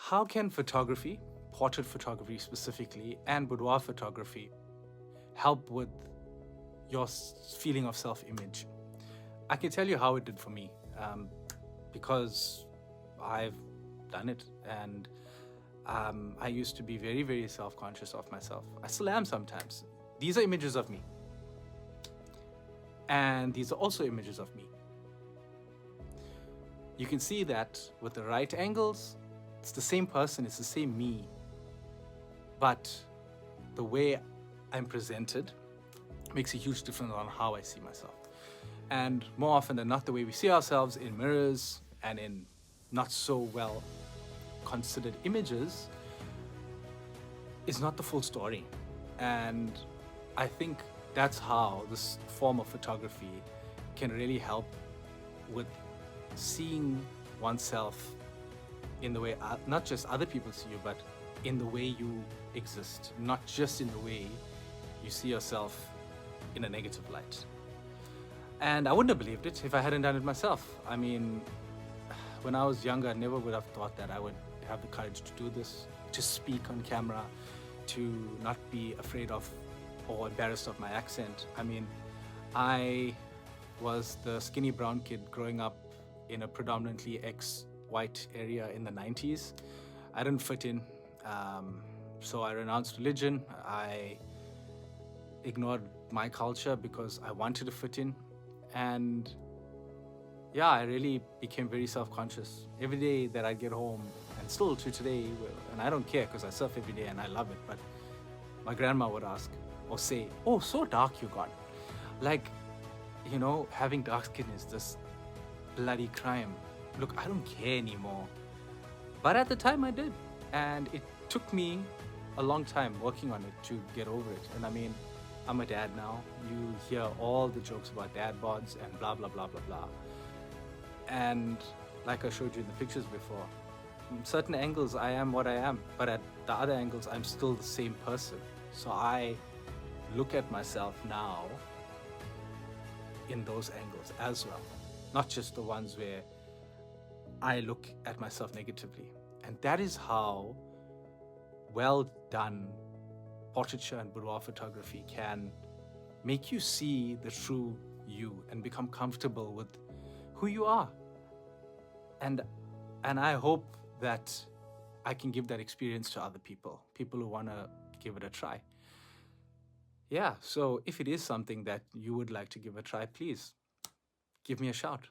How can photography, portrait photography specifically, and boudoir photography help with your feeling of self-image? I can tell you how it did for me, because I've done it, and I used to be very, very self-conscious of myself. I still am sometimes. These are images of me, and these are also images of me. You can see that with the right angles, it's the same person, it's the same me, but the way I'm presented makes a huge difference on how I see myself. And more often than not, the way we see ourselves in mirrors and in not so well considered images is not the full story. And I think that's how this form of photography can really help with seeing oneself in the way not just other people see you, but in the way you exist, not just in the way you see yourself in a negative light. And I wouldn't have believed it if I hadn't done it myself. I mean, when I was younger, I never would have thought that I would have the courage to do this, to speak on camera, to not be afraid of or embarrassed of my accent. I mean, I was the skinny brown kid growing up in a predominantly ex-white area in the 90s. I didn't fit in, so I renounced religion. I ignored my culture because I wanted to fit in. And yeah, I really became very self-conscious. Every day that I get home, and still to today, and I don't care because I surf every day and I love it, but my grandma would ask or say, "Oh, so dark you got." Like, you know, having dark skin is this bloody crime. Look, I don't care anymore. But at the time I did. And it took me a long time working on it to get over it. And I mean, I'm a dad now. You hear all the jokes about dad bods and blah, blah, blah, blah, blah. And like I showed you in the pictures before, in certain angles I am what I am, but at the other angles I'm still the same person. So I look at myself now in those angles as well, not just the ones where I look at myself negatively. And that is how well done portraiture and boudoir photography can make you see the true you and become comfortable with who you are. And I hope that I can give that experience to other people who want to give it a try. Yeah, so if it is something that you would like to give a try, please give me a shout.